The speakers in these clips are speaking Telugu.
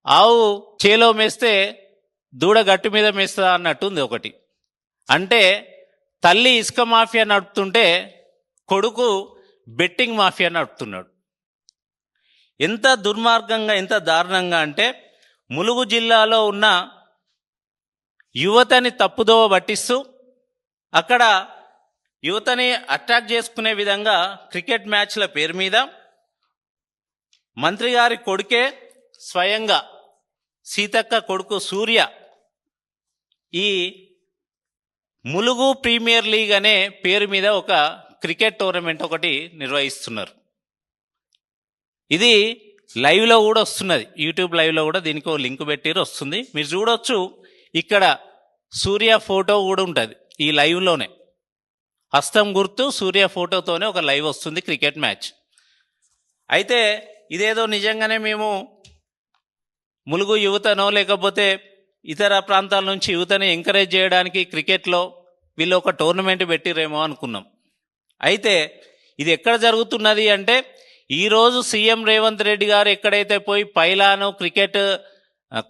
ఆవు చేలో మేస్తే దూడ గట్టు మీద మేస్తా అన్నట్టు ఉంది ఒకటి. అంటే తల్లి ఇసుక మాఫియా నడుపుతుంటే కొడుకు బెట్టింగ్ మాఫియా నడుపుతున్నాడు. ఎంత దుర్మార్గంగా, ఎంత దారుణంగా అంటే ములుగు జిల్లాలో ఉన్న యువతని తప్పుదోవ పట్టిస్తూ అక్కడ యువతని అట్రాక్ట్ చేసుకునే విధంగా క్రికెట్ మ్యాచ్ల పేరు మీద మంత్రి గారి కొడుకే స్వయంగా సీతక్క కొడుకు సూర్య ఈ ములుగు ప్రీమియర్ లీగ్ అనే పేరు మీద ఒక క్రికెట్ టోర్నమెంట్ ఒకటి నిర్వహిస్తున్నారు. ఇది లైవ్లో కూడా వస్తున్నది, యూట్యూబ్ లైవ్లో కూడా దీనికి ఒక లింక్ పెట్టిరు, వస్తుంది, మీరు చూడొచ్చు. ఇక్కడ సూర్య ఫోటో కూడా ఉంటుంది ఈ లైవ్లోనే, హస్తం గుర్తు సూర్య ఫోటోతోనే ఒక లైవ్ వస్తుంది క్రికెట్ మ్యాచ్. అయితే ఇదేదో నిజంగానే మేము ములుగు యువతనో లేకపోతే ఇతర ప్రాంతాల నుంచి యువతని ఎంకరేజ్ చేయడానికి క్రికెట్లో వీళ్ళు ఒక టోర్నమెంట్ పెట్టిరేమో అనుకున్నాం. అయితే ఇది ఎక్కడ జరుగుతున్నది అంటే ఈరోజు సీఎం రేవంత్ రెడ్డి గారు ఎక్కడైతే పోయి పైలాను క్రికెట్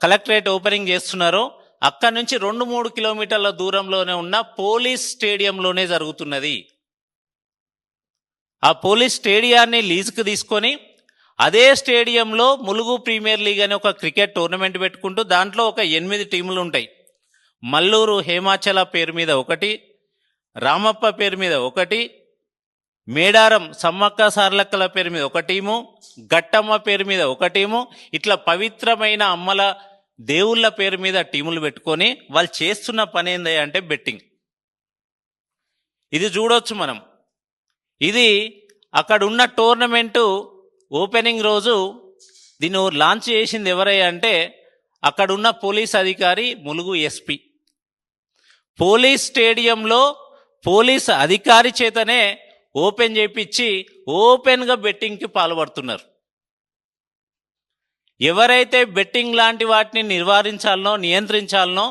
కలెక్టరేట్ ఓపెనింగ్ చేస్తున్నారో అక్కడి నుంచి 2-3 కిలోమీటర్ల దూరంలోనే ఉన్న పోలీస్ స్టేడియంలోనే జరుగుతున్నది. ఆ పోలీస్ స్టేడియాన్ని లీజుకు తీసుకొని అదే స్టేడియంలో ములుగు ప్రీమియర్ లీగ్ అనే ఒక క్రికెట్ టోర్నమెంట్ పెట్టుకుంటూ దాంట్లో ఒక 8 టీములు ఉంటాయి. మల్లూరు హేమాచల పేరు మీద ఒకటి, రామప్ప పేరు మీద ఒకటి, మేడారం సమ్మక్క సార్లక్కల పేరు మీద ఒక టీము, గట్టమ్మ పేరు మీద ఒక టీము, ఇట్లా పవిత్రమైన అమ్మల దేవుళ్ళ పేరు మీద టీములు పెట్టుకొని వాళ్ళు చేస్తున్న పని ఏంది అంటే బెట్టింగ్. ఇది చూడొచ్చు మనం. ఇది అక్కడ ఉన్న టోర్నమెంటు ఓపెనింగ్ రోజు దీన్ని లాంచ్ చేసింది ఎవరయ్యా అంటే అక్కడున్న పోలీస్ అధికారి, ములుగు ఎస్పీ. పోలీస్ స్టేడియంలో పోలీస్ అధికారి చేతనే ఓపెన్ చేయించి ఓపెన్గా బెట్టింగ్కి పాల్పడుతున్నారు. ఎవరైతే బెట్టింగ్ లాంటి వాటిని నివారించాలనో నియంత్రించాలనో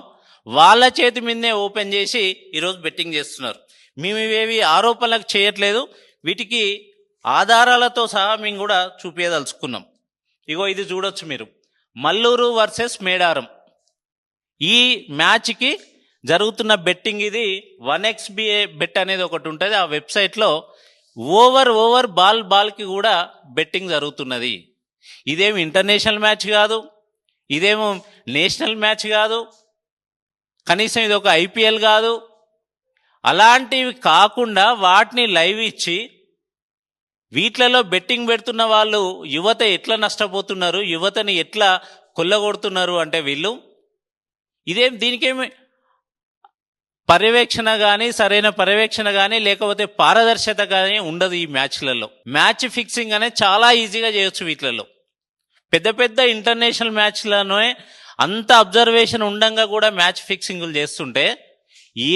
వాళ్ళ చేతి మీదనే ఓపెన్ చేసి ఈరోజు బెట్టింగ్ చేస్తున్నారు. మేము ఇవేవి ఆరోపణలకు చేయట్లేదు, వీటికి ఆధారాలతో సహా మేము కూడా చూపించదలుచుకున్నాం. ఇగో ఇది చూడొచ్చు మీరు, మల్లూరు వర్సెస్ మేడారం ఈ మ్యాచ్కి జరుగుతున్న బెట్టింగ్. ఇది 1xBA బెట్ అనేది ఒకటి ఉంటుంది, ఆ వెబ్సైట్లో ఓవర్ బాల్కి కూడా బెట్టింగ్ జరుగుతున్నది. ఇదేమి ఇంటర్నేషనల్ మ్యాచ్ కాదు, ఇదేమో నేషనల్ మ్యాచ్ కాదు, కనీసం ఇది ఒక IPL కాదు. అలాంటివి కాకుండా వాటిని లైవ్ ఇచ్చి వీటిలలో బెట్టింగ్ పెడుతున్న వాళ్ళు యువత ఎట్లా నష్టపోతున్నారు, యువతని ఎట్లా కొల్లగొడుతున్నారు అంటే వీళ్ళు దీనికేమి పర్యవేక్షణ కానీ, సరైన పర్యవేక్షణ కానీ, లేకపోతే పారదర్శకత కానీ ఉండదు. ఈ మ్యాచ్లలో మ్యాచ్ ఫిక్సింగ్ అనేది చాలా ఈజీగా చేయొచ్చు. వీటిలలో పెద్ద ఇంటర్నేషనల్ మ్యాచ్లలోనే అంత అబ్జర్వేషన్ ఉండంగా కూడా మ్యాచ్ ఫిక్సింగ్లు చేస్తుంటే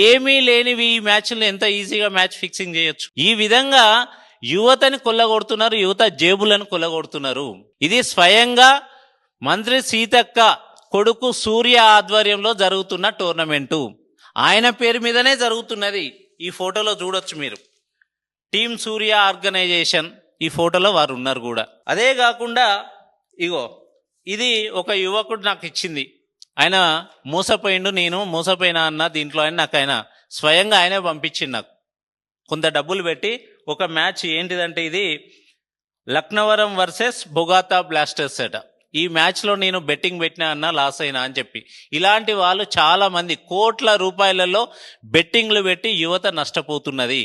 ఏమీ లేనివి ఈ మ్యాచ్లు ఎంత ఈజీగా మ్యాచ్ ఫిక్సింగ్ చేయొచ్చు. ఈ విధంగా యువతని కొల్లగొడుతున్నారు, యువత జేబులను కొల్లగొడుతున్నారు. ఇది స్వయంగా మంత్రి సీతక్క కొడుకు సూర్య ఆధ్వర్యంలో జరుగుతున్న టోర్నమెంటు, ఆయన పేరు మీదనే జరుగుతున్నది. ఈ ఫోటోలో చూడొచ్చు మీరు, టీమ్ సూర్య ఆర్గనైజేషన్, ఈ ఫోటోలో వారు ఉన్నారు కూడా. అదే కాకుండా ఇగో ఇది ఒక యువకుడు నాకు ఇచ్చింది, ఆయన మోసపోయిండు, నేను మోసపోయినా అన్న దీంట్లో ఆయన నాకు ఆయన స్వయంగా ఆయనే పంపించింది నాకు కొంత డబ్బులు పెట్టి. ఒక మ్యాచ్ ఏంటిదంటే ఇది లక్నవరం వర్సెస్ బొగాతా బ్లాస్టర్స్ అట. ఈ మ్యాచ్లో నేను బెట్టింగ్ పెట్టినా అన్న, లాస్ అయినా అని చెప్పి. ఇలాంటి వాళ్ళు చాలా మంది కోట్ల రూపాయలలో బెట్టింగ్లు పెట్టి యువత నష్టపోతున్నది.